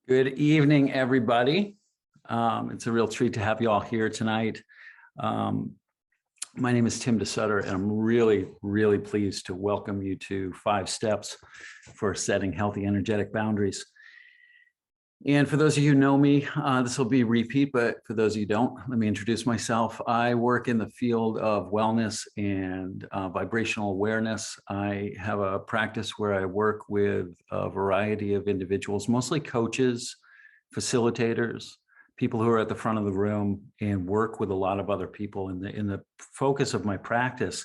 Good evening, everybody. It's a real treat to have you all here tonight. My name is Tim DeSutter, and I'm really pleased to welcome you to 5 Steps for Setting Healthy Energetic Boundaries. And for those of you who know me, this will be a repeat, but for those of you who don't, let me introduce myself. I work in the field of wellness and vibrational awareness. I have a practice where I work with a variety of individuals, mostly coaches, facilitators, people who are at the front of the room, and work with a lot of other people. And the focus of my practice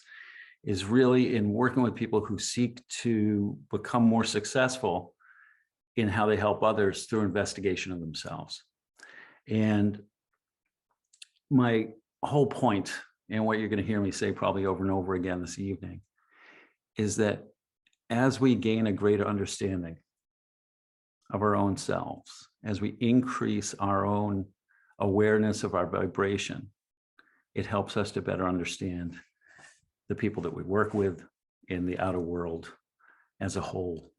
is really in working with people who seek to become more successful in how they help others through investigation of themselves. And my whole point, and what you're going to hear me say probably over and over again this evening, is that as we gain a greater understanding of our own selves, as we increase our own awareness of our vibration, it helps us to better understand the people that we work with in the outer world as a whole.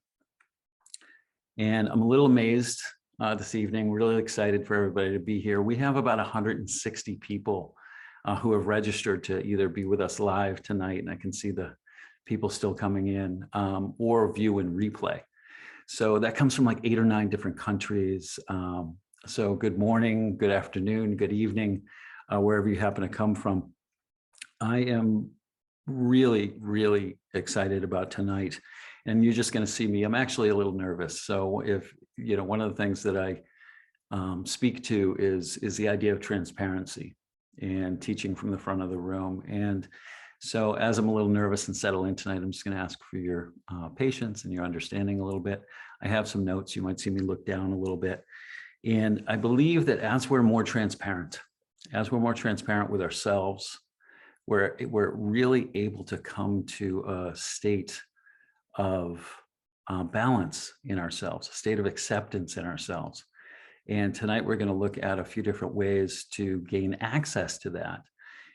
And I'm a little amazed this evening, really excited for everybody to be here. We have about 160 people who have registered to either be with us live tonight, and I can see the people still coming in, or view and replay. So that comes from like 8 or 9 different countries. So good morning, good afternoon, good evening, wherever you happen to come from. I am really excited about tonight. And you're just going to see me. I'm actually a little nervous. So if, one of the things that I speak to is the idea of transparency and teaching from the front of the room. And so as I'm a little nervous and settle in tonight, I'm just going to ask for your patience and your understanding a little bit. I have some notes. You might see me look down a little bit. And I believe that as we're more transparent with ourselves, we're really able to come to a state of balance in ourselves, a state of acceptance in ourselves. And tonight we're going to look at a few different ways to gain access to that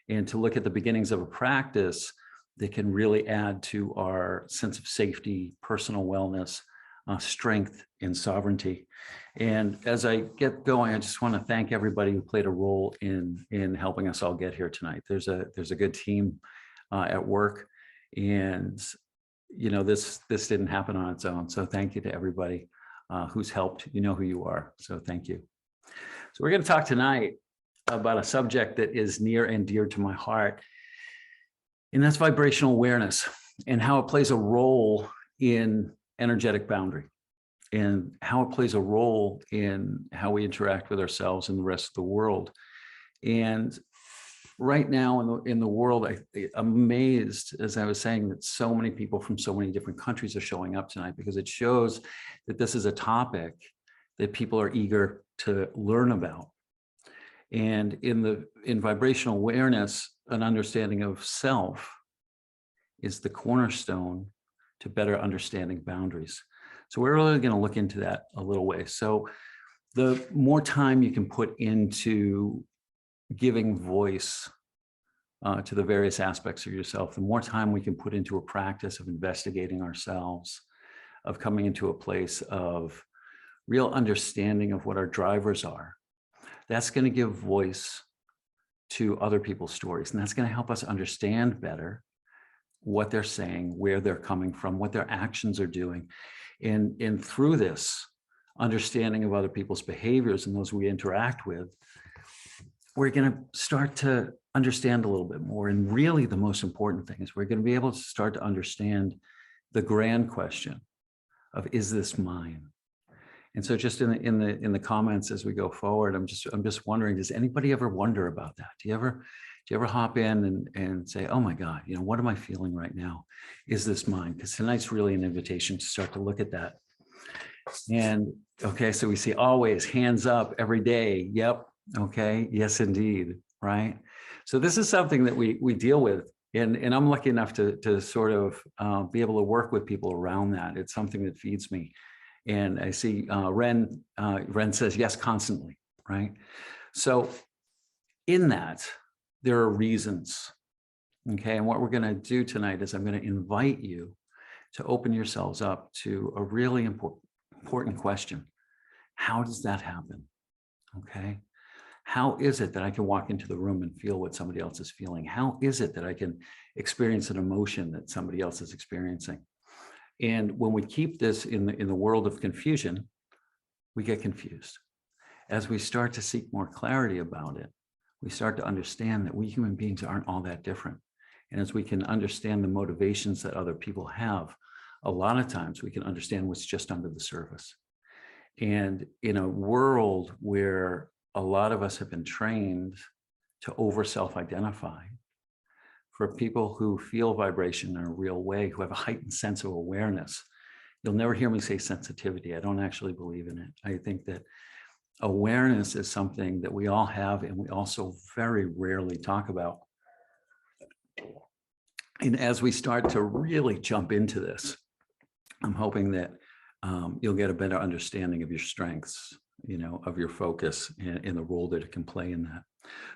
and to look at the beginnings of a practice that can really add to our sense of safety, personal wellness, strength, and sovereignty. And as I get going, I just want to thank everybody who played a role in helping us all get here tonight. There's a good team at work, and this didn't happen on its own. So thank you to everybody who's helped. You know who you are. So thank you. So we're going to talk tonight about a subject that is near and dear to my heart, and that's vibrational awareness and how it plays a role in energetic boundary and how it plays a role in how we interact with ourselves and the rest of the world. And right now in the world, I'm amazed, as I was saying, that so many people from so many different countries are showing up tonight, because it shows that this is a topic that people are eager to learn about. And in vibrational awareness, an understanding of self is the cornerstone to better understanding boundaries. So we're really going to look into that a little way. So the more time you can put into giving voice to the various aspects of yourself, the more time we can put into a practice of investigating ourselves, of coming into a place of real understanding of what our drivers are. That's going to give voice to other people's stories, and that's going to help us understand better what they're saying, where they're coming from, what their actions are doing. And through this understanding of other people's behaviors and those we interact with, we're going to start to understand a little bit more. And really the most important thing is we're going to be able to start to understand the grand question of, is this mine? And so just in the comments as we go forward, I'm just wondering, does anybody ever wonder about that? Do you ever hop in and say, oh my God, what am I feeling right now? Is this mine? Because tonight's really an invitation to start to look at that. And okay, so we see always hands up every day. Yep. Okay. Yes, indeed. Right. So this is something that we deal with. And I'm lucky enough to sort of be able to work with people around that. It's something that feeds me. And I see Ren says yes, constantly. Right. So in that, there are reasons. Okay. And what we're going to do tonight is I'm going to invite you to open yourselves up to a really important question. How does that happen? Okay. How is it that I can walk into the room and feel what somebody else is feeling? How is it that I can experience an emotion that somebody else is experiencing? And when we keep this in the world of confusion, we get confused. As we start to seek more clarity about it, we start to understand that we human beings aren't all that different. And as we can understand the motivations that other people have, a lot of times we can understand what's just under the surface. And in a world where a lot of us have been trained to over self-identify, for people who feel vibration in a real way, who have a heightened sense of awareness, you'll never hear me say sensitivity. I don't actually believe in it. I think that awareness is something that we all have and we also very rarely talk about. And as we start to really jump into this, I'm hoping that you'll get a better understanding of your strengths, of your focus and the role that it can play in that.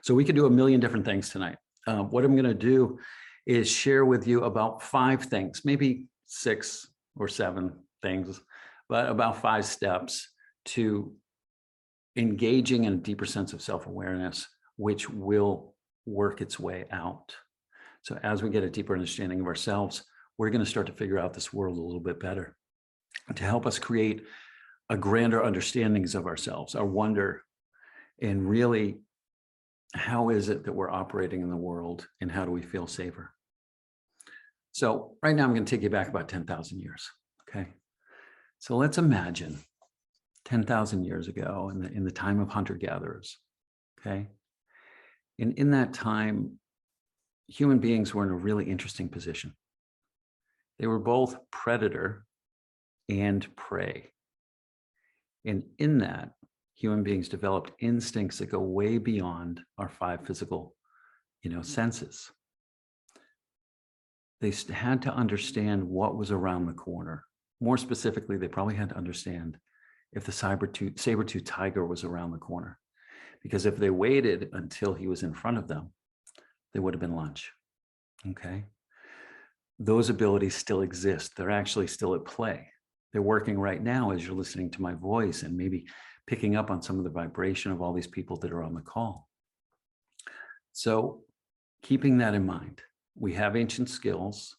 So we can do a million different things tonight. What I'm going to do is share with you about 5 things, maybe 6 or 7 things, but about 5 steps to engaging in a deeper sense of self-awareness, which will work its way out. So as we get a deeper understanding of ourselves, we're going to start to figure out this world a little bit better, to help us create a grander understandings of ourselves, our wonder, and really, how is it that we're operating in the world and how do we feel safer? So right now I'm going to take you back about 10,000 years. Okay. So let's imagine 10,000 years ago in the time of hunter-gatherers. Okay. And in that time, human beings were in a really interesting position. They were both predator and prey. And in that, human beings developed instincts that go way beyond our 5 physical, senses. They had to understand what was around the corner. More specifically, they probably had to understand if the saber-tooth tiger was around the corner. Because if they waited until he was in front of them, they would have been lunch. Okay. Those abilities still exist. They're actually still at play. They're working right now as you're listening to my voice and maybe picking up on some of the vibration of all these people that are on the call. So keeping that in mind, we have ancient skills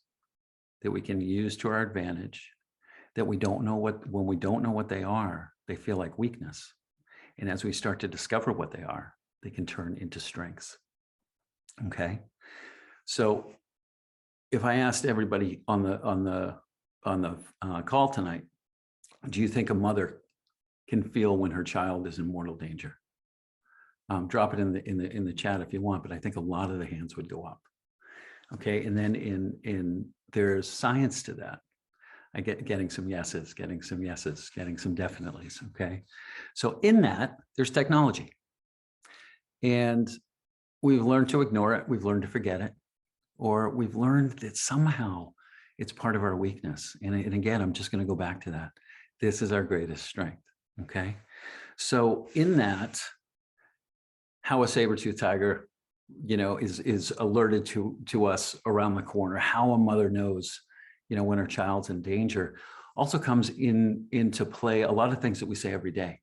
that we can use to our advantage, that we don't know when we don't know what they are, they feel like weakness. And as we start to discover what they are, they can turn into strengths. Okay. So if I asked everybody on the call tonight, do you think a mother can feel when her child is in mortal danger? Drop it in the chat if you want, but I think a lot of the hands would go up. Okay, and then there's science to that. I getting some yeses, getting some definitelys. Okay, so in that there's technology, and we've learned to ignore it. We've learned to forget it, or we've learned that somehow it's part of our weakness. And again, I'm just going to go back to that. This is our greatest strength. Okay, so in that, how a saber-tooth tiger, is alerted to us around the corner, how a mother knows, when her child's in danger, also comes into play a lot of things that we say every day,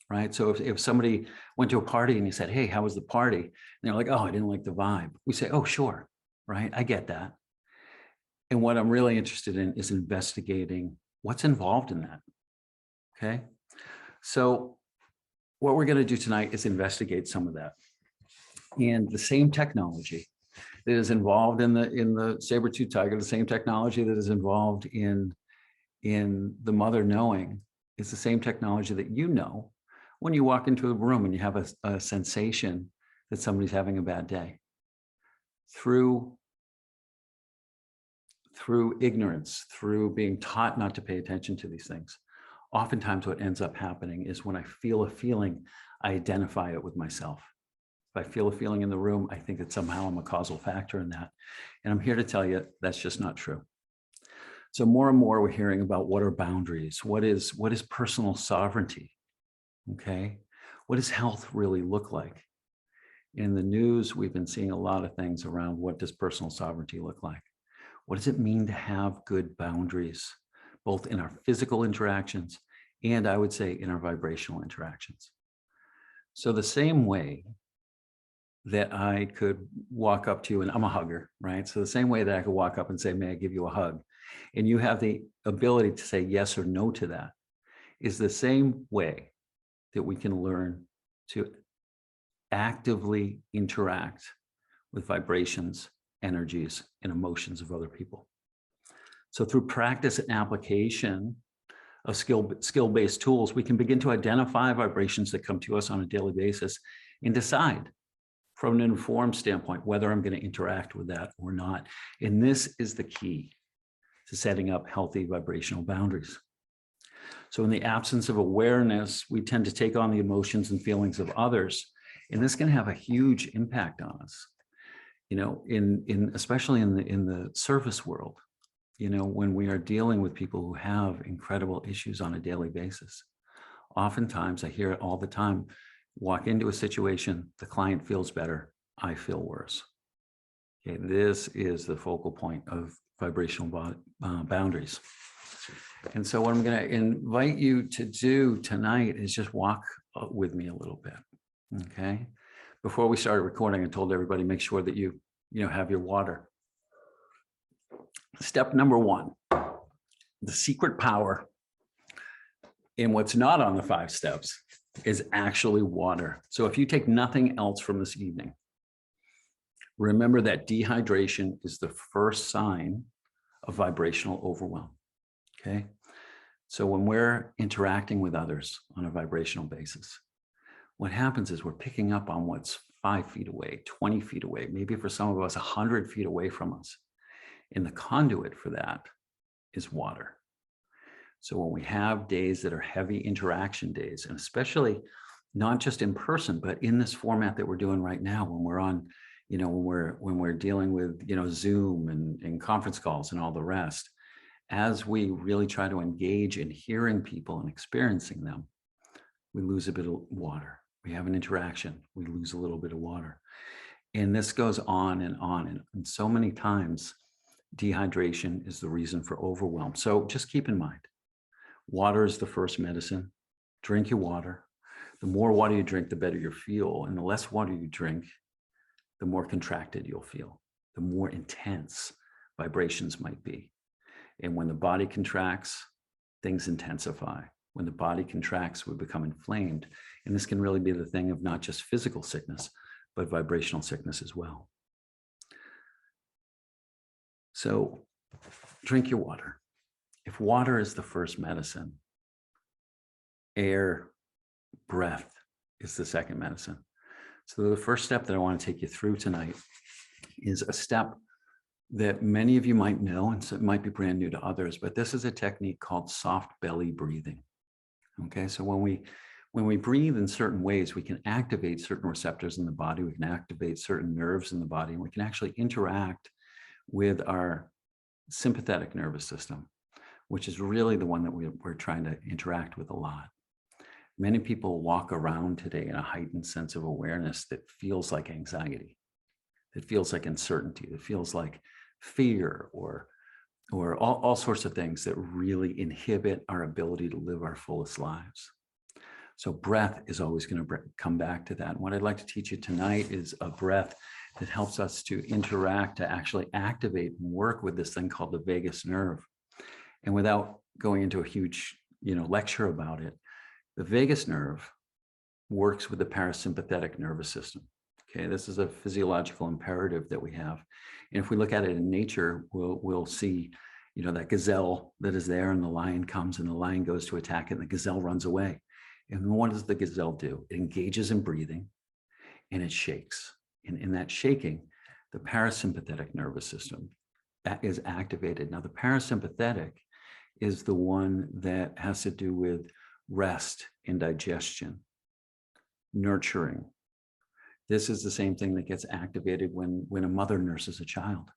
right? So if somebody went to a party and you said, hey, how was the party? And they're like, oh, I didn't like the vibe. We say, oh, sure, right? I get that. And what I'm really interested in is investigating what's involved in that, okay? So what we're going to do tonight is investigate some of that. And the same technology that is involved in the saber-tooth tiger, the same technology that is involved in the mother knowing, is the same technology that when you walk into a room and you have a sensation that somebody's having a bad day. Through ignorance, through being taught not to pay attention to these things, oftentimes what ends up happening is when I feel a feeling, I identify it with myself. If I feel a feeling in the room, I think that somehow I'm a causal factor in that. And I'm here to tell you that's just not true. So more and more we're hearing about what are boundaries, what is personal sovereignty, okay? What does health really look like? In the news, we've been seeing a lot of things around what does personal sovereignty look like? What does it mean to have good boundaries, both in our physical interactions and I would say in our vibrational interactions. So the same way that I could walk up to you, and I'm a hugger, right? So the same way that I could walk up and say, may I give you a hug? And you have the ability to say yes or no to that, is the same way that we can learn to actively interact with vibrations, energies, and emotions of other people. So through practice and application of skill-based tools, we can begin to identify vibrations that come to us on a daily basis and decide from an informed standpoint whether I'm going to interact with that or not. And this is the key to setting up healthy vibrational boundaries. So in the absence of awareness, we tend to take on the emotions and feelings of others, and this can have a huge impact on us. You know, especially in the service world, you know, when we are dealing with people who have incredible issues on a daily basis. Oftentimes, I hear it all the time, walk into a situation, the client feels better, I feel worse. Okay, this is the focal point of vibrational boundaries. And so what I'm going to invite you to do tonight is just walk with me a little bit, okay? Before we started recording, I told everybody, make sure that you have your water. Step number one, the secret power in what's not on the 5 steps is actually water. So if you take nothing else from this evening, remember that dehydration is the first sign of vibrational overwhelm, okay? So when we're interacting with others on a vibrational basis, what happens is we're picking up on what's 5 feet away, 20 feet away, maybe for some of us, 100 feet away from us. And the conduit for that is water. So when we have days that are heavy interaction days, and especially not just in person, but in this format that we're doing right now, when we're on, when we're dealing with, Zoom and conference calls and all the rest, as we really try to engage in hearing people and experiencing them, we lose a bit of water. We have an interaction, we lose a little bit of water. And this goes on and on. And so many times, dehydration is the reason for overwhelm. So just keep in mind, water is the first medicine. Drink your water. The more water you drink, the better you feel. And the less water you drink, the more contracted you'll feel, the more intense vibrations might be. And when the body contracts, things intensify. When the body contracts, we become inflamed. And this can really be the thing of not just physical sickness, but vibrational sickness as well. So drink your water. If water is the first medicine, air, breath is the second medicine. So the first step that I want to take you through tonight is a step that many of you might know, and so it might be brand new to others, but this is a technique called soft belly breathing. Okay, so when we breathe in certain ways, we can activate certain receptors in the body, we can activate certain nerves in the body, and we can actually interact with our sympathetic nervous system, which is really the one that we're trying to interact with a lot. Many people walk around today in a heightened sense of awareness that feels like anxiety, that feels like uncertainty, that feels like fear or all sorts of things that really inhibit our ability to live our fullest lives. So breath is always going to come back to that. And what I'd like to teach you tonight is a breath that helps us to interact, to actually activate and work with this thing called the vagus nerve. And without going into a huge, lecture about it, the vagus nerve works with the parasympathetic nervous system. Okay, this is a physiological imperative that we have. And if we look at it in nature, we'll see, that gazelle that is there, and the lion comes and the lion goes to attack it and the gazelle runs away. And what does the gazelle do? It engages in breathing and it shakes. And in that shaking, the parasympathetic nervous system is activated. Now, the parasympathetic is the one that has to do with rest and digestion, nurturing. This is the same thing that gets activated when a mother nurses a child.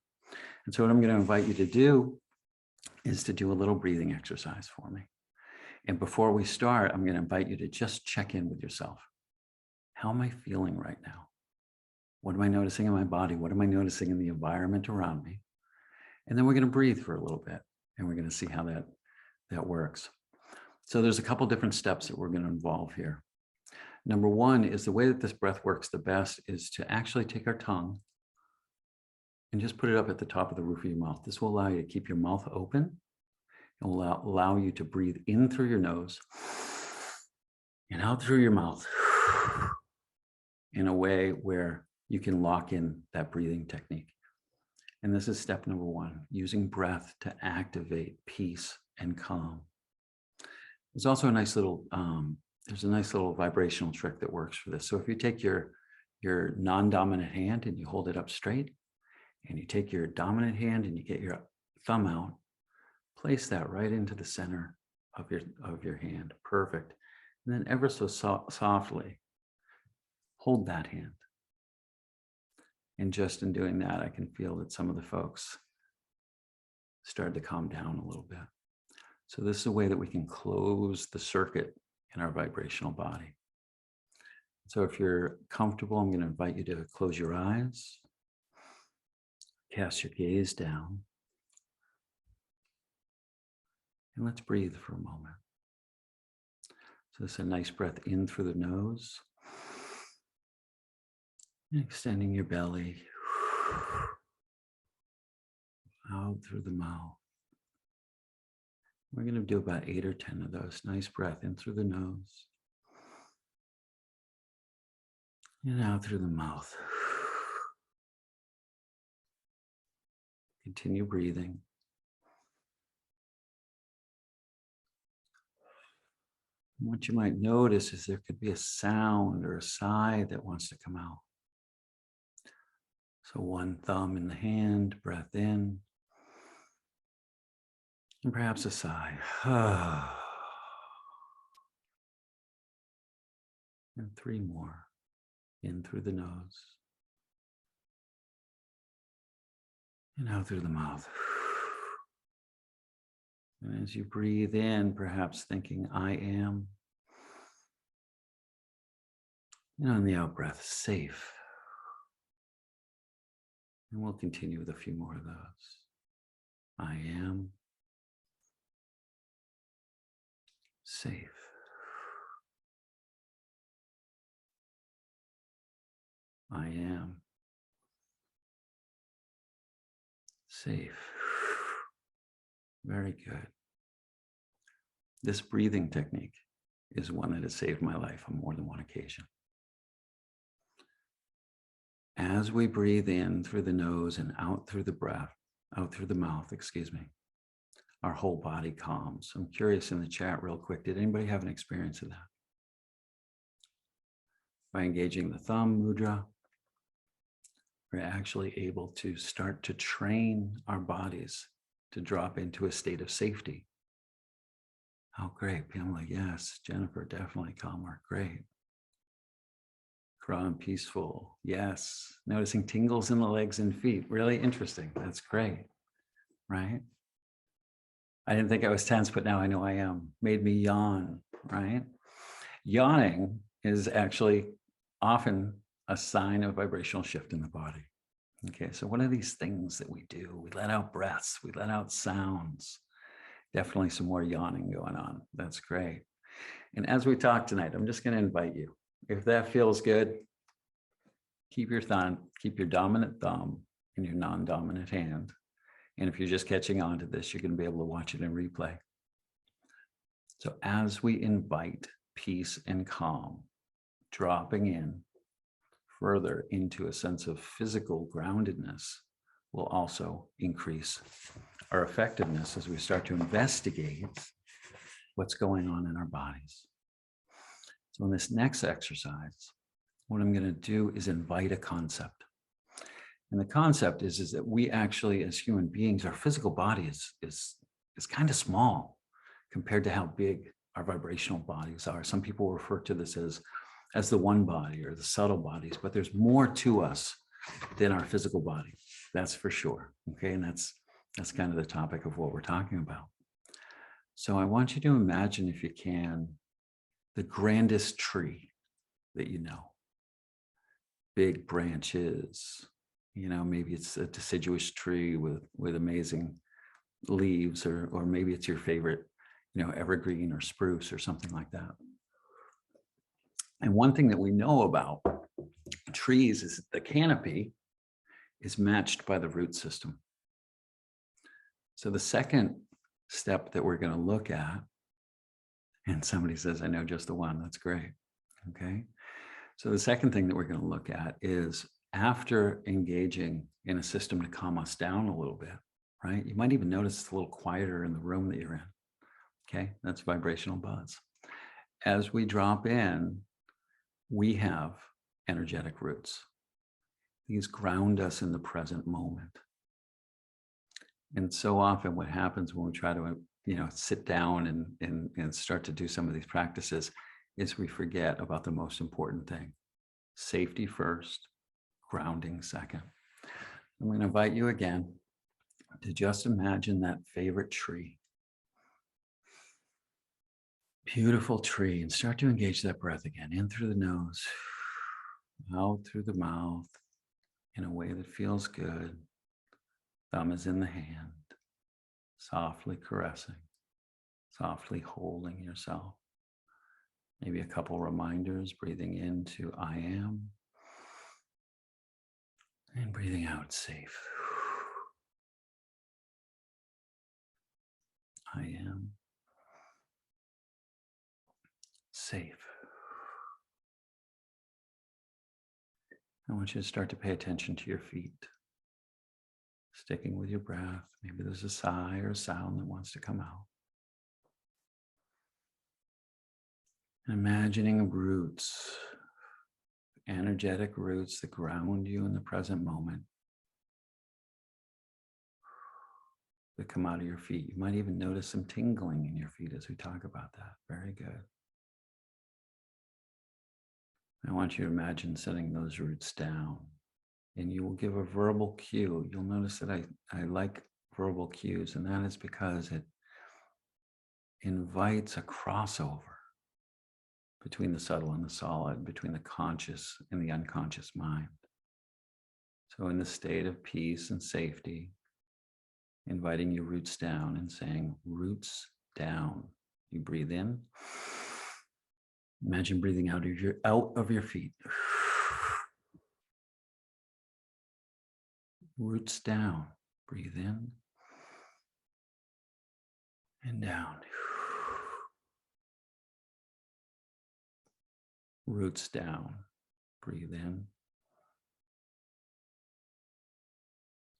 And so what I'm going to invite you to do is to do a little breathing exercise for me. And before we start, I'm going to invite you to just check in with yourself. How am I feeling right now? What am I noticing in my body? What am I noticing in the environment around me? And then we're going to breathe for a little bit, and we're going to see how that works. So there's a couple different steps that we're going to involve here. Number one is the way that this breath works the best is to actually take our tongue and just put it up at the top of the roof of your mouth. This will allow you to keep your mouth open. It will allow you to breathe in through your nose and out through your mouth in a way where you can lock in that breathing technique. And this is step number one, using breath to activate peace and calm. There's also a nice little, vibrational trick that works for this. So if you take your non-dominant hand and you hold it up straight, and you take your dominant hand and you get your thumb out, place that right into the center of your hand. Perfect. And then ever so softly, hold that hand. And just in doing that, I can feel that some of the folks started to calm down a little bit. So this is a way that we can close the circuit in our vibrational body. So if you're comfortable, I'm going to invite you to close your eyes, cast your gaze down, and let's breathe for a moment. So this is a nice breath in through the nose, and extending your belly out through the mouth. We're going to do about 8 or 10 of those. Nice breath in through the nose and out through the mouth. Continue breathing. And what you might notice is there could be a sound or a sigh that wants to come out. So one thumb in the hand, breath in, and perhaps a sigh. And 3 more. In through the nose. And out through the mouth. And as you breathe in, perhaps thinking, I am. And on the out breath, safe. And we'll continue with a few more of those. I am safe. I am safe. Very good. This breathing technique is one that has saved my life on more than one occasion. As we breathe in through the nose and out through the mouth, our whole body calms. I'm curious in the chat real quick, did anybody have an experience of that? By engaging the thumb mudra, we're actually able to start to train our bodies to drop into a state of safety. Oh, great. Pamela, yes. Jennifer, definitely calmer. Great. Calm, peaceful. Yes. Noticing tingles in the legs and feet. Really interesting. That's great. Right? I didn't think I was tense, but now I know I am. Made me yawn, right? Yawning is actually often a sign of vibrational shift in the body. Okay, so what are these things that we do? We let out breaths, we let out sounds. Definitely some more yawning going on. That's great. And as we talk tonight, I'm just going to invite you, if that feels good, keep your dominant thumb in your non-dominant hand. And if you're just catching on to this, you're going to be able to watch it in replay. So as we invite peace and calm, dropping in further into a sense of physical groundedness will also increase our effectiveness as we start to investigate what's going on in our bodies. So in this next exercise, what I'm going to do is invite a concept. And the concept is that we actually, as human beings, our physical body is kind of small compared to how big our vibrational bodies are. Some people refer to this as the one body or the subtle bodies, but there's more to us than our physical body. That's for sure. Okay, and that's kind of the topic of what we're talking about. So I want you to imagine, if you can, the grandest tree that you know. Big branches, maybe it's a deciduous tree with amazing leaves, or maybe it's your favorite, evergreen or spruce or something like that. And one thing that we know about trees is that the canopy is matched by the root system. So the second step that we're going to look at, and somebody says, I know just the one, that's great. Okay. So the second thing that we're going to look at is after engaging in a system to calm us down a little bit, right? You might even notice it's a little quieter in the room that you're in. Okay. That's vibrational buzz. As we drop in, we have energetic roots. These ground us in the present moment. And so often what happens when we try to, sit down and start to do some of these practices is we forget about the most important thing. Safety first, grounding second. I'm going to invite you again to just imagine that favorite tree. Beautiful tree, and start to engage that breath again, in through the nose, out through the mouth, in a way that feels good. Thumb is in the hand, softly caressing, softly holding yourself. Maybe a couple reminders, breathing into I am, and breathing out safe. I am safe. I want you to start to pay attention to your feet. Sticking with your breath. Maybe there's a sigh or a sound that wants to come out. Imagining roots, energetic roots that ground you in the present moment, that come out of your feet. You might even notice some tingling in your feet as we talk about that. Very good. I want you to imagine setting those roots down, and you will give a verbal cue. You'll notice that I like verbal cues, and that is because it invites a crossover between the subtle and the solid, between the conscious and the unconscious mind. So in the state of peace and safety, inviting your roots down and saying, roots down. You breathe in. Imagine breathing out of your feet. Roots down. Breathe in and down. Roots down. Breathe in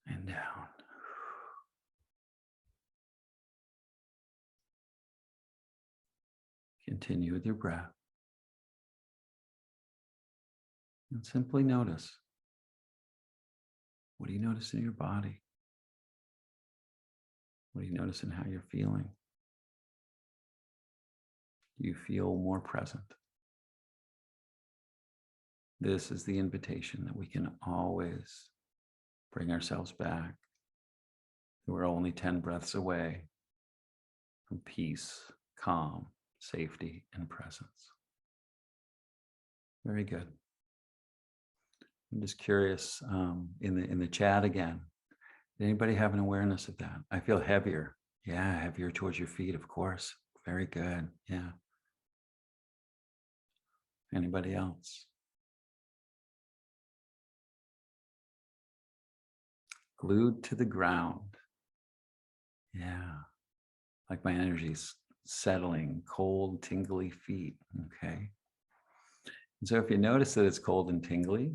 and down. Continue with your breath. And simply notice. What do you notice in your body? What do you notice in how you're feeling? Do you feel more present? This is the invitation that we can always bring ourselves back. We're only 10 breaths away from peace, calm, safety, and presence. Very good. I'm just curious, in the chat again, did anybody have an awareness of that? I feel heavier. Yeah, heavier towards your feet, of course. Very good. Yeah. Anybody else? Glued to the ground. Yeah. Like my energy's settling, cold, tingly feet. Okay. And so if you notice that it's cold and tingly,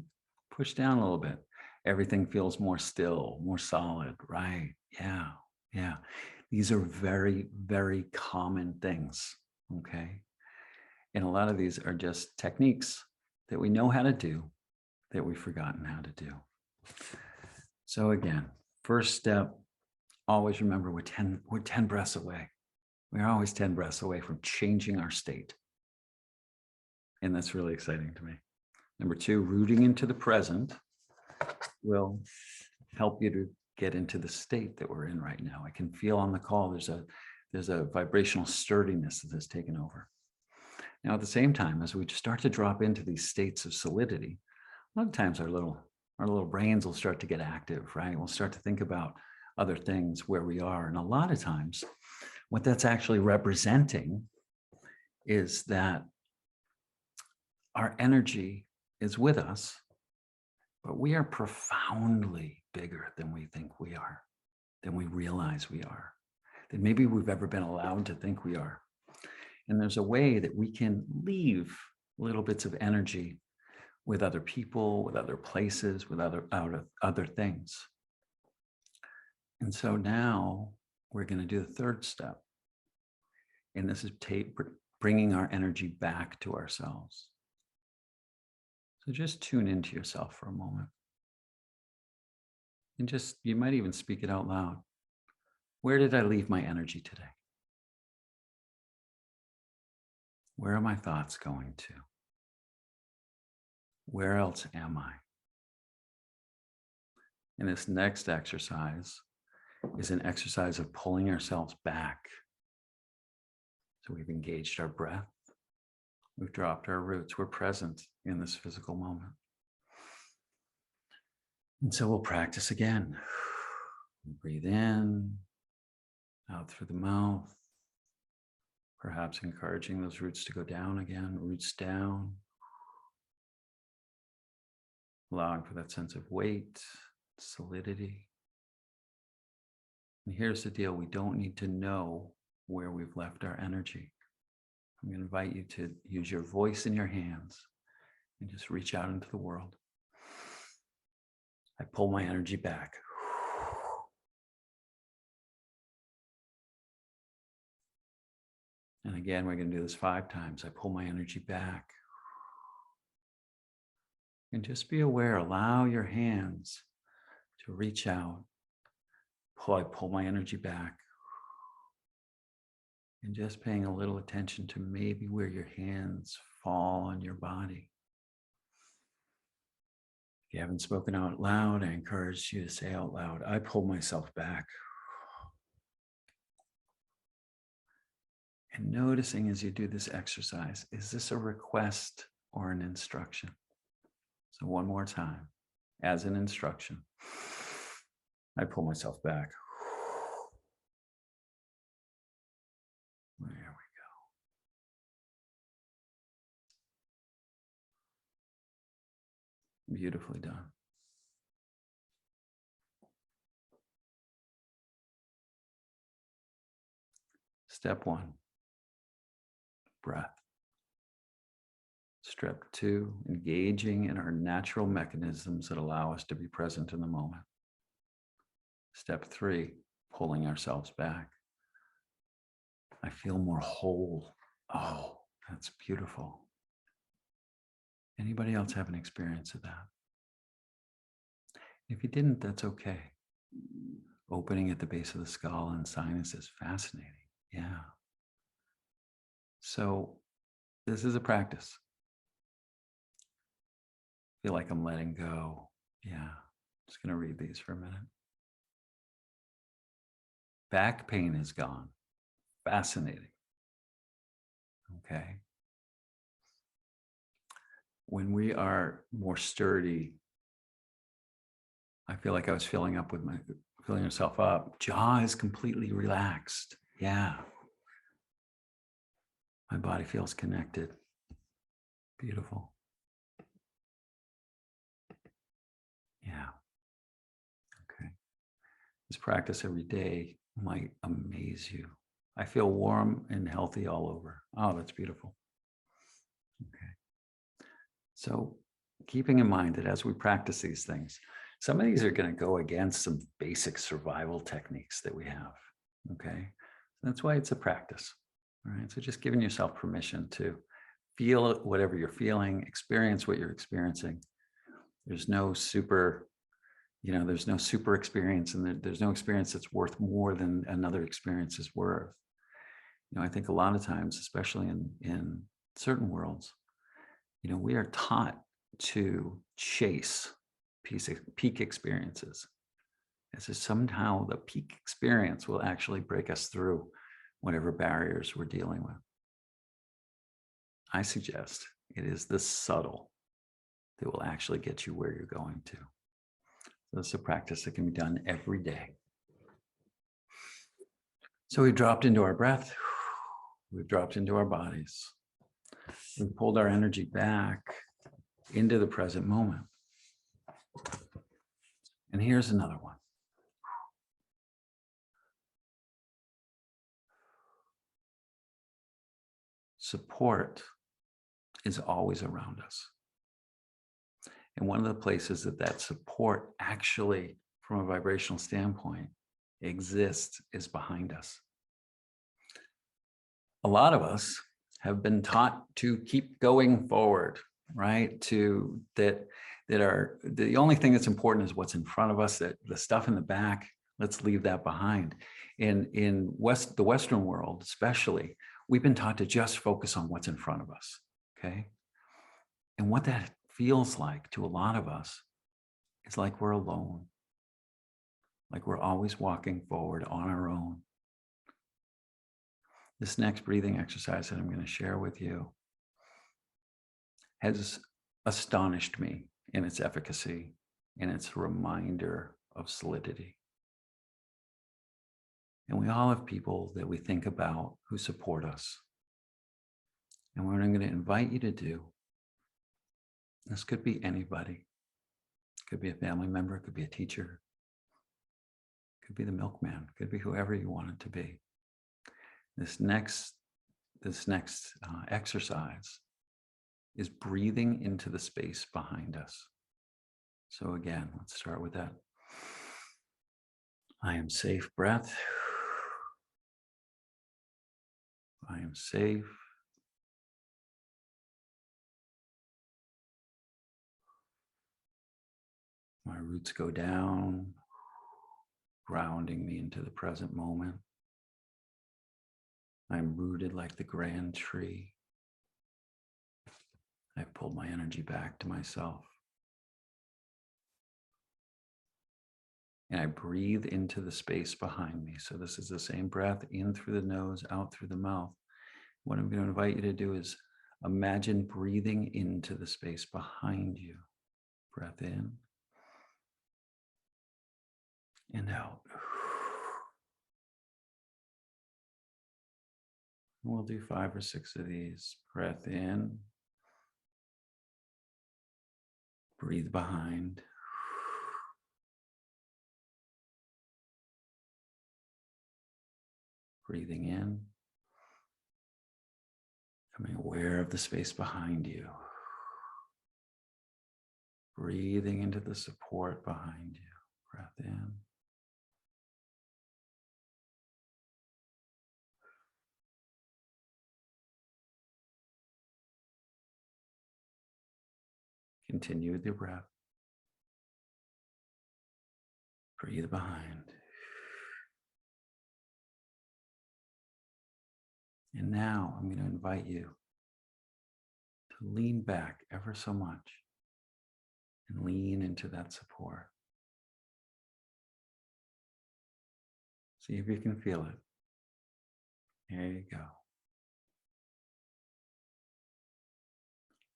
push down a little bit. Everything feels more still, more solid. Right. Yeah. Yeah. These are very, very common things. Okay. And a lot of these are just techniques that we know how to do that we've forgotten how to do. So again, first step, always remember we're 10 breaths away. We're always 10 breaths away from changing our state. And that's really exciting to me. Number 2, rooting into the present will help you to get into the state that we're in right now. I can feel on the call, there's a vibrational sturdiness that has taken over. Now, at the same time, as we start to drop into these states of solidity, a lot of times our little brains will start to get active, right? We'll start to think about other things where we are. And a lot of times What that's actually representing is that our energy is with us, but we are profoundly bigger than we think we are, than we realize we are, than maybe we've ever been allowed to think we are. And there's a way that we can leave little bits of energy with other people, with other places, with other things. And so now we're going to do the third step. And this is bringing our energy back to ourselves. So just tune into yourself for a moment. And just, you might even speak it out loud. Where did I leave my energy today? Where are my thoughts going to? Where else am I? And this next exercise is an exercise of pulling ourselves back. So we've engaged our breath. We've dropped our roots. We're present in this physical moment. And so we'll practice again. Breathe in, out through the mouth, perhaps encouraging those roots to go down again, roots down. Allowing for that sense of weight, solidity. And here's the deal, we don't need to know where we've left our energy. I'm going to invite you to use your voice and your hands and just reach out into the world. I pull my energy back. And again, we're going to do this 5 times. I pull my energy back. And just be aware, allow your hands to reach out. I pull my energy back. And just paying a little attention to maybe where your hands fall on your body. If you haven't spoken out loud, I encourage you to say out loud, I pull myself back. And noticing as you do this exercise, is this a request or an instruction? So one more time, as an instruction, I pull myself back. There we go. Beautifully done. Step 1, breath. Step 2, engaging in our natural mechanisms that allow us to be present in the moment. Step 3, pulling ourselves back. I feel more whole. Oh, that's beautiful. Anybody else have an experience of that? If you didn't, that's okay. Opening at the base of the skull and sinus is fascinating. Yeah. So this is a practice. Feel like I'm letting go. Yeah. Just going to read these for a minute. Back pain is gone. Fascinating. Okay. When we are more sturdy, I feel like I was filling yourself up. Jaw is completely relaxed. Yeah. My body feels connected. Beautiful. Yeah. Okay. This practice every day might amaze you. I feel warm and healthy all over. Oh, that's beautiful. Okay. So keeping in mind that as we practice these things, some of these are going to go against some basic survival techniques that we have. Okay. That's why it's a practice. All right. So just giving yourself permission to feel whatever you're feeling, experience what you're experiencing. There's no super experience, and there's no experience that's worth more than another experience is worth. I think a lot of times, especially in certain worlds, we are taught to chase peak experiences. As if somehow the peak experience will actually break us through whatever barriers we're dealing with. I suggest it is the subtle that will actually get you where you're going to. So it's a practice that can be done every day. So we've dropped into our breath. We've dropped into our bodies. We've pulled our energy back into the present moment. And here's another one. Support is always around us. And one of the places that support actually, from a vibrational standpoint, exists is behind us. A lot of us have been taught to keep going forward, right? That the only thing that's important is what's in front of us, that the stuff in the back, let's leave that behind. In the Western world, especially, we've been taught to just focus on what's in front of us, okay? And what that feels like to a lot of us is like we're alone, like we're always walking forward on our own. This next breathing exercise that I'm going to share with you has astonished me in its efficacy and its reminder of solidity. And we all have people that we think about who support us. And what I'm going to invite you to do, this could be anybody. It could be a family member, it could be a teacher, it could be the milkman, it could be whoever you want it to be. This next exercise is breathing into the space behind us. So again, let's start with that. I am safe, breath. I am safe. My roots go down, grounding me into the present moment. I'm rooted like the grand tree. I've pulled my energy back to myself. And I breathe into the space behind me. So this is the same breath, in through the nose, out through the mouth. What I'm going to invite you to do is imagine breathing into the space behind you. Breath in and out. We'll do 5 or 6 of these. Breath in. Breathe behind. Breathing in. Becoming aware of the space behind you. Breathing into the support behind you. Breath in. Continue with your breath. Breathe behind. And now I'm going to invite you to lean back ever so much and lean into that support. See if you can feel it. There you go.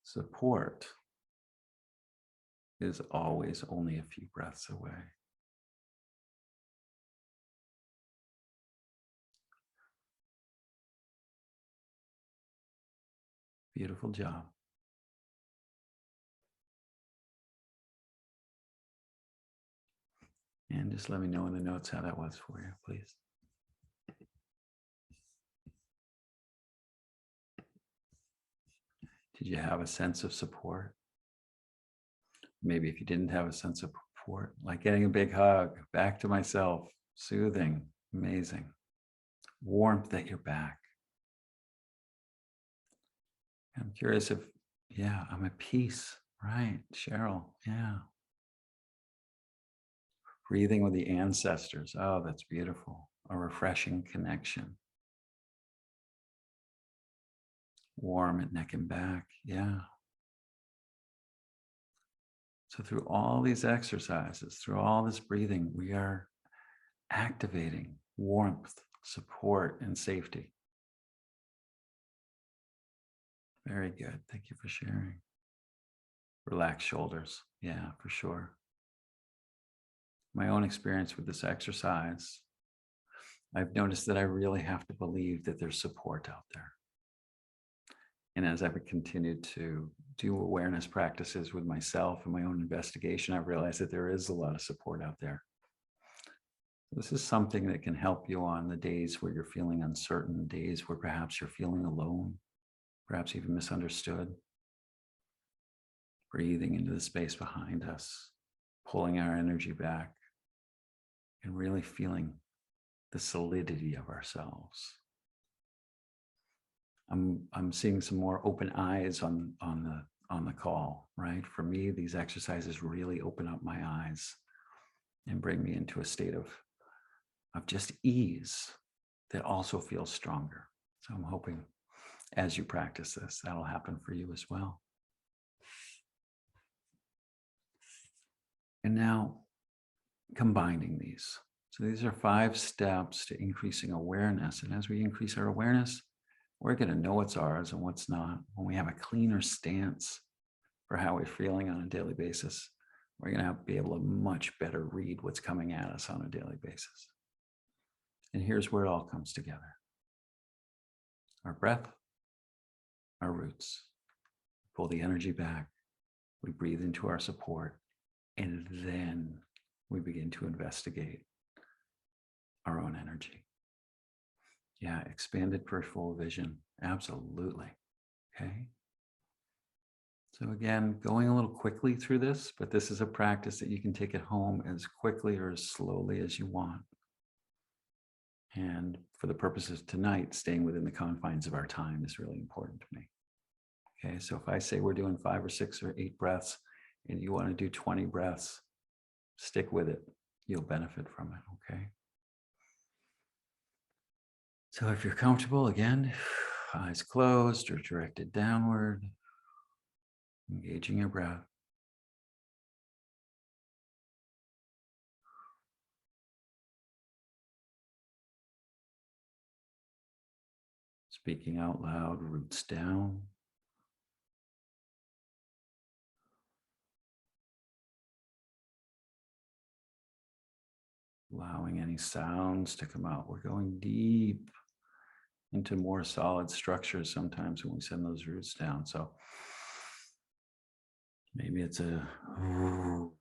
Support is always only a few breaths away. Beautiful job. And just let me know in the notes how that was for you, please. Did you have a sense of support? Maybe if you didn't have a sense of support, like getting a big hug, back to myself, soothing, amazing. Warmth at your back. I'm curious if, yeah, I'm at peace, right? Cheryl, yeah. Breathing with the ancestors. Oh, that's beautiful. A refreshing connection. Warm at neck and back, yeah. So through all these exercises, through all this breathing, we are activating warmth, support, and safety. Very good. Thank you for sharing. Relax shoulders. Yeah, for sure. My own experience with this exercise I've noticed that I really have to believe that there's support out there. And as I've continued to do awareness practices with myself and my own investigation, I've realized that there is a lot of support out there. This is something that can help you on the days where you're feeling uncertain, days where perhaps you're feeling alone, perhaps even misunderstood. Breathing into the space behind us, pulling our energy back, and really feeling the solidity of ourselves. I'm seeing some more open eyes on the call, right? For me, these exercises really open up my eyes and bring me into a state of just ease that also feels stronger. So I'm hoping as you practice this, that'll happen for you as well. And now combining these. So these are 5 steps to increasing awareness. And as we increase our awareness, we're going to know what's ours and what's not. When we have a cleaner stance for how we're feeling on a daily basis, we're going to be able to much better read what's coming at us on a daily basis. And here's where it all comes together. Our breath, our roots. Pull the energy back. We breathe into our support. And then we begin to investigate our own energy. Yeah, expanded peripheral vision. Absolutely. Okay. So again, going a little quickly through this, but this is a practice that you can take at home as quickly or as slowly as you want. And for the purposes of tonight, staying within the confines of our time is really important to me. Okay, so if I say we're doing 5 or 6 or 8 breaths and you want to do 20 breaths, stick with it. You'll benefit from it, okay? So if you're comfortable, again, eyes closed or directed downward, engaging your breath. Speaking out loud, roots down. Allowing any sounds to come out. We're going deep into more solid structures sometimes when we send those roots down. So maybe it's a, ooh.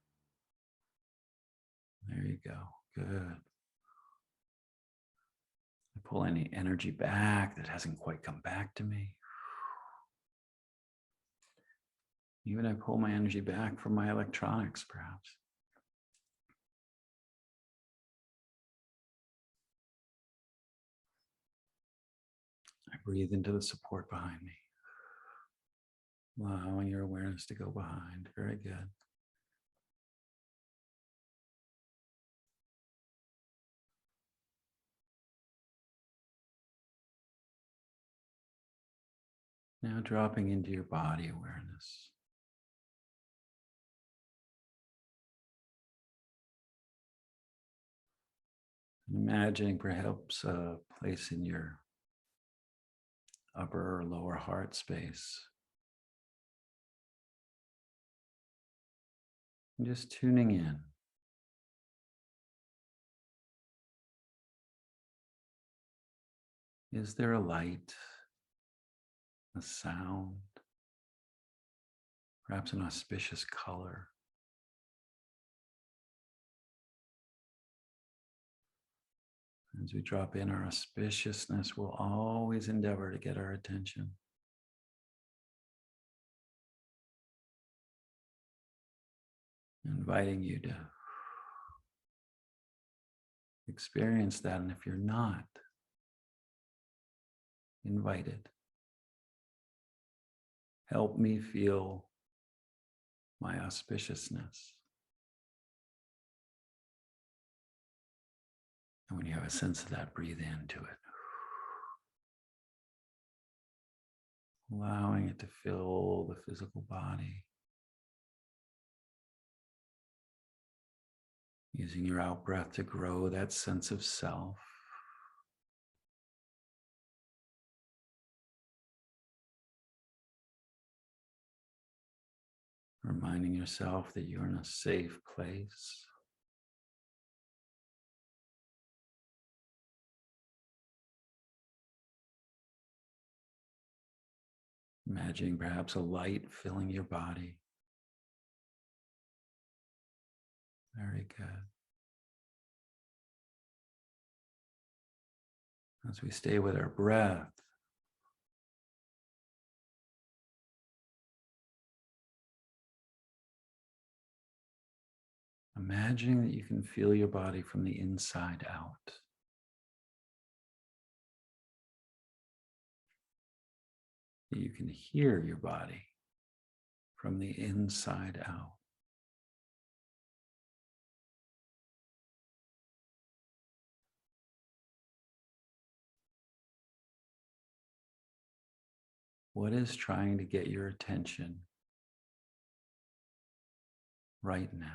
There you go. Good. I pull any energy back that hasn't quite come back to me. Even I pull my energy back from my electronics, perhaps. I breathe into the support behind me. Allowing your awareness to go behind. Very good. Now dropping into your body awareness. Imagining perhaps a place in your upper or lower heart space. And just tuning in. Is there a light, a sound, perhaps an auspicious color? As we drop in, our auspiciousness will always endeavor to get our attention. Inviting you to experience that. And if you're not invited, help me feel my auspiciousness. And when you have a sense of that, breathe into it. Allowing it to fill the physical body. Using your out breath to grow that sense of self. Reminding yourself that you're in a safe place. Imagining perhaps a light filling your body. Very good. As we stay with our breath, imagining that you can feel your body from the inside out. That you can hear your body from the inside out. What is trying to get your attention right now?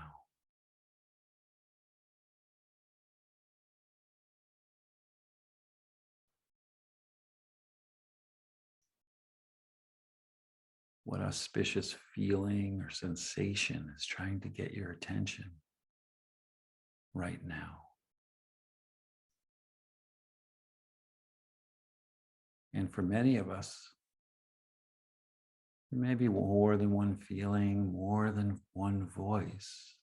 What auspicious feeling or sensation is trying to get your attention right now? And for many of us, there may be more than one feeling, more than one voice.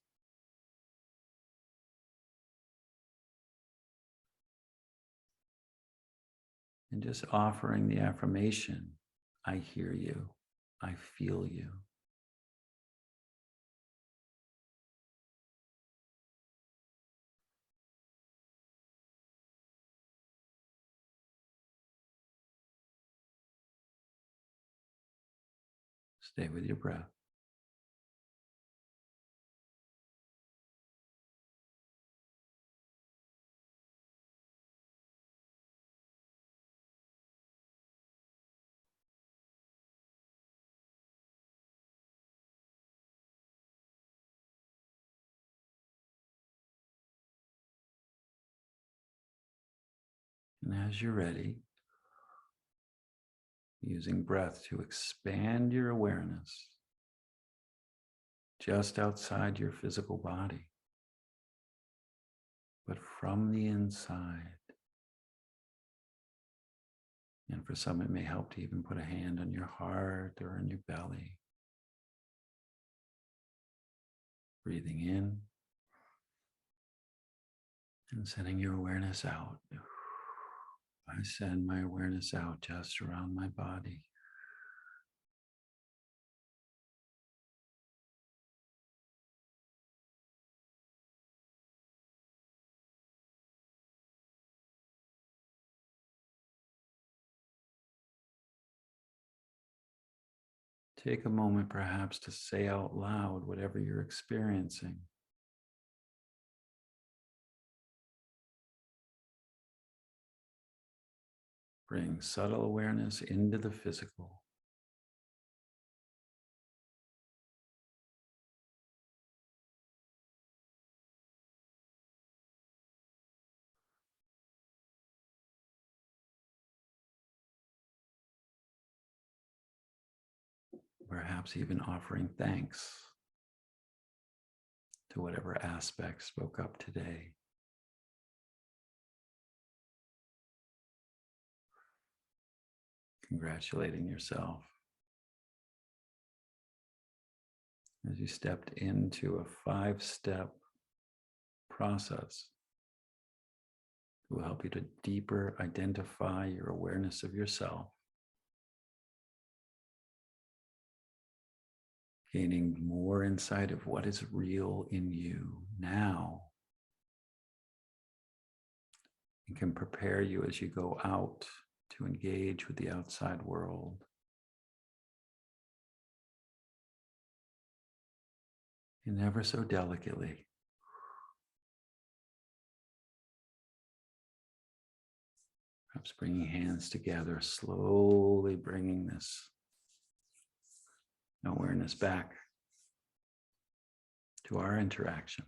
And just offering the affirmation, I hear you, I feel you. Stay with your breath. And as you're ready, using breath to expand your awareness just outside your physical body, but from the inside. And for some, it may help to even put a hand on your heart or on your belly. Breathing in and sending your awareness out. I send my awareness out just around my body. Take a moment perhaps to say out loud whatever you're experiencing. Bring subtle awareness into the physical. Perhaps even offering thanks to whatever aspect spoke up today. Congratulating yourself as you stepped into a 5-step process that will help you to deeper identify your awareness of yourself, gaining more insight of what is real in you now, and can prepare you as you go out to engage with the outside world. And ever so delicately, perhaps bringing hands together, slowly bringing this awareness back to our interaction.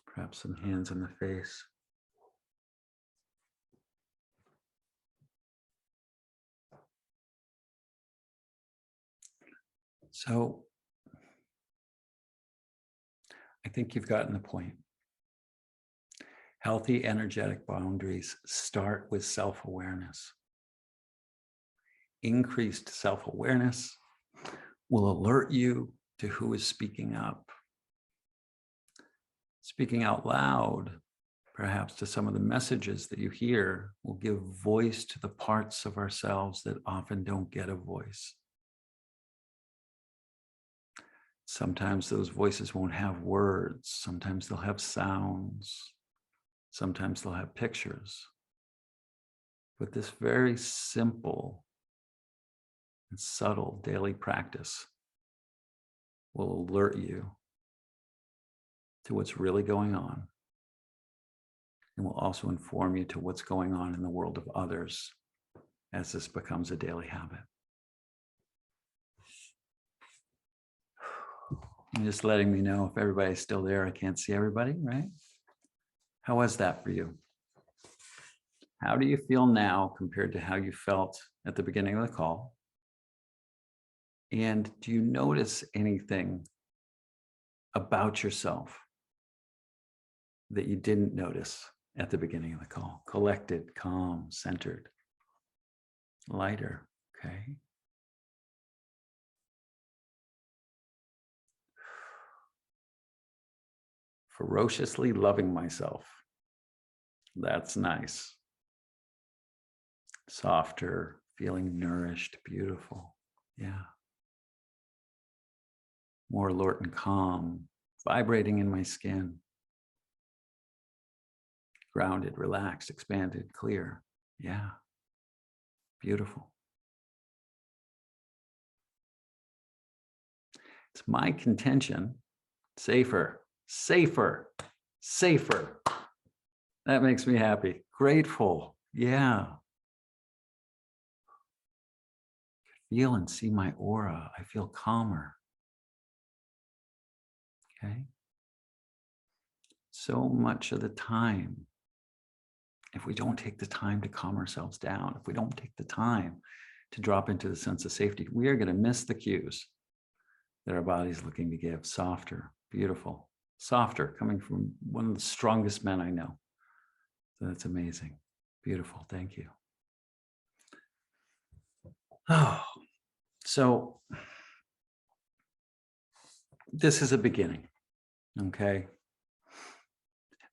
Perhaps some hands on the face. So I think you've gotten the point. Healthy energetic boundaries start with self-awareness. increased self-awareness, will alert you to who is speaking up. Speaking out loud, perhaps to some of the messages that you hear, will give voice to the parts of ourselves that often don't get a voice. Sometimes those voices won't have words. Sometimes they'll have sounds. Sometimes they'll have pictures. But this very simple and subtle daily practice will alert you to what's really going on, and will also inform you to what's going on in the world of others as this becomes a daily habit. And just letting me know if everybody's still there. I can't see everybody, right? How was that for you? How do you feel now compared to how you felt at the beginning of the call? And do you notice anything about yourself that you didn't notice at the beginning of the call? Collected, calm, centered, lighter, okay? Ferociously loving myself. That's nice. Softer, feeling nourished, beautiful. Yeah. More alert and calm, vibrating in my skin. Grounded, relaxed, expanded, clear. Yeah. Beautiful. It's my contention. Safer, safer, safer. That makes me happy. Grateful. Yeah. Feel and see my aura. I feel calmer. Okay. So much of the time, if we don't take the time to calm ourselves down, if we don't take the time to drop into the sense of safety, we are going to miss the cues that our body's looking to give. Softer, beautiful, softer, coming from one of the strongest men I know. So that's amazing. Beautiful. Thank you. Oh, so this is a beginning. Okay.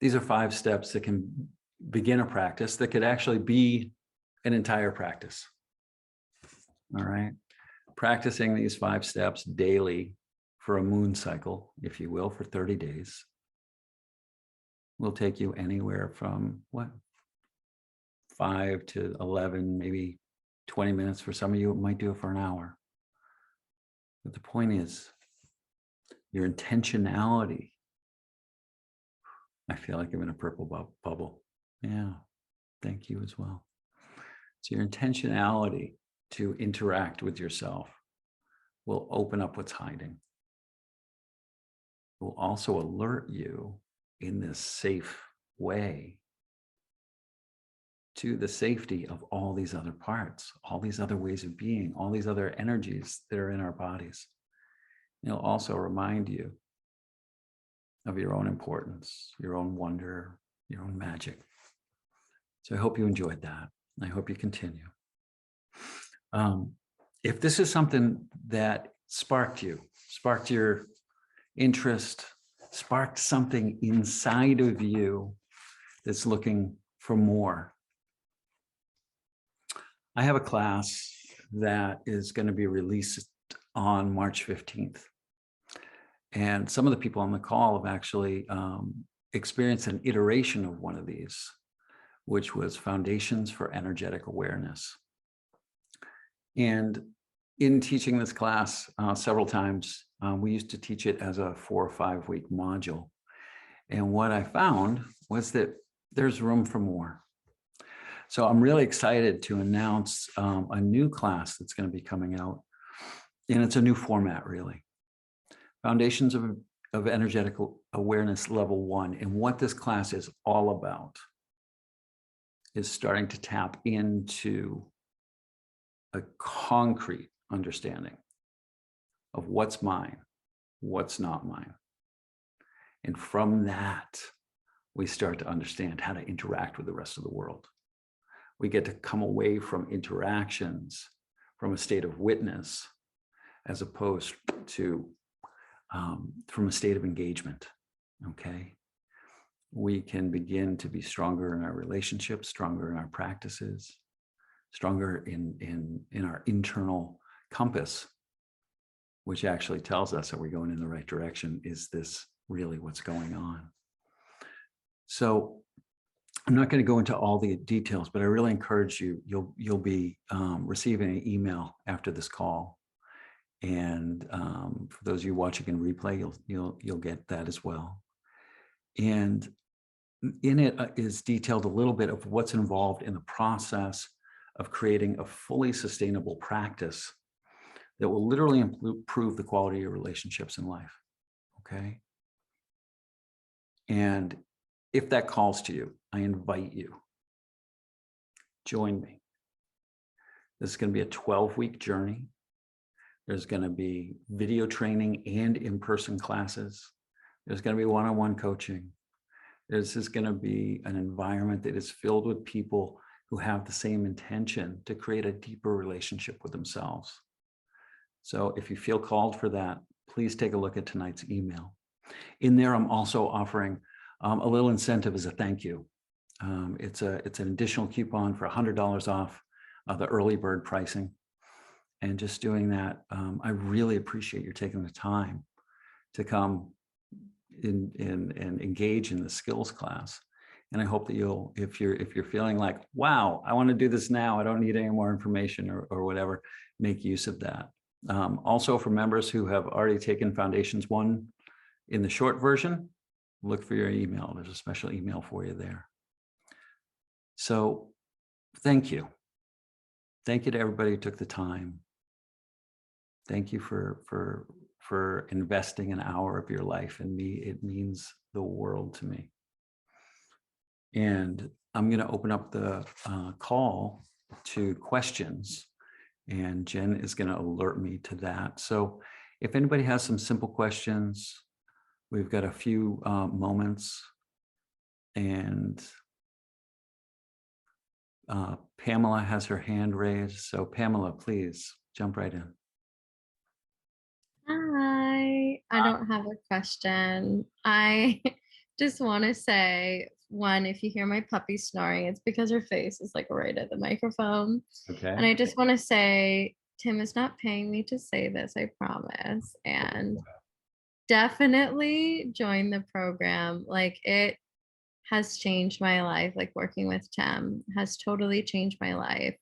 These are 5 steps that can begin a practice that could actually be an entire practice. All right. Practicing these 5 steps daily for a moon cycle, if you will, for 30 days will take you anywhere from 5 to 11, maybe 20 minutes. For some of you, it might do it for an hour. But the point is your intentionality. I feel like I'm in a purple bubble. Yeah, thank you as well. So your intentionality to interact with yourself will open up what's hiding. It will also alert you in this safe way to the safety of all these other parts, all these other ways of being, all these other energies that are in our bodies. It'll also remind you of your own importance, your own wonder, your own magic. So I hope you enjoyed that. I hope you continue. If this is something that sparked your interest, sparked something inside of you that's looking for more, I have a class that is going to be released on March 15th. And some of the people on the call have actually experienced an iteration of one of these, which was Foundations for Energetic Awareness. And in teaching this class several times, we used to teach it as a 4 or 5 week module. And what I found was that there's room for more. So I'm really excited to announce a new class that's going to be coming out. And it's a new format, really. Foundations of Energetic Awareness Level 1. And what this class is all about is starting to tap into a concrete understanding of what's mine, what's not mine. And from that, we start to understand how to interact with the rest of the world. We get to come away from interactions from a state of witness as opposed to from a state of engagement. Okay. We can begin to be stronger in our relationships, stronger in our practices, stronger in our internal compass, which actually tells us that we're going in the right direction. Is this really what's going on? So I'm not going to go into all the details, but I really encourage you. You'll be receiving an email after this call, and for those of you watching in replay, you'll get that as well. And in it is detailed a little bit of what's involved in the process of creating a fully sustainable practice that will literally improve the quality of your relationships in life. Okay. And if that calls to you, I invite you, join me. This is going to be a 12-week journey. There's going to be video training and in-person classes. There's going to be one-on-one coaching. This is going to be an environment that is filled with people who have the same intention to create a deeper relationship with themselves. So if you feel called for that, please take a look at tonight's email. In there, I'm also offering a little incentive as a thank you. It's an additional coupon for $100 off the early bird pricing. And just doing that, I really appreciate you taking the time to come in and engage in the skills class. And I hope that you'll, if you're feeling like, wow, I want to do this now, I don't need any more information or whatever, make use of that. Also for members who have already taken Foundations 1 in the short version, look for your email. There's a special email for you there. So thank you. Thank you to everybody who took the time. Thank you for investing an hour of your life in me. It means the world to me. And I'm going to open up the call to questions, and Jen is going to alert me to that. So if anybody has some simple questions, we've got a few moments, and Pamela has her hand raised. So Pamela, please jump right in. Hi, I don't have a question. I just want to say, one, if you hear my puppy snoring, it's because her face is like right at the microphone. Okay. And I just want to say, Tim is not paying me to say this, I promise. And definitely join the program. Like, it has changed my life. Like, working with Tim has totally changed my life.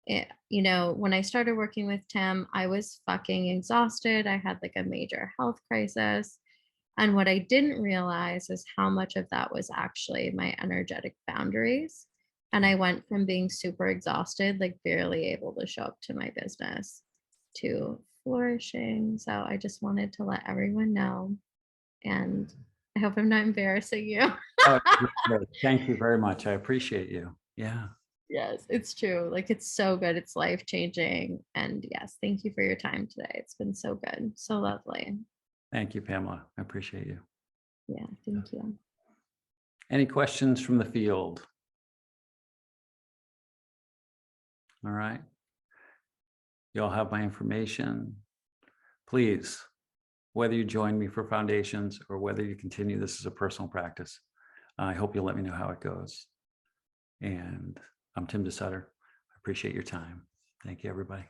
You know, when I started working with Tim, I was fucking exhausted. I had like a major health crisis. And what I didn't realize is how much of that was actually my energetic boundaries. And I went from being super exhausted, like barely able to show up to my business, to flourishing. So I just wanted to let everyone know. And I hope I'm not embarrassing you. Oh, thank you very much. I appreciate you. Yeah. Yes, it's true. Like, it's so good. It's life-changing. And yes, thank you for your time today. It's been so good. So lovely. Thank you, Pamela. I appreciate you. Yeah, thank you. Any questions from the field? All right. You all have my information. Please, whether you join me for Foundations or whether you continue this as a personal practice, I hope you'll let me know how it goes. And I'm Tim DeSutter. I appreciate your time. Thank you, everybody.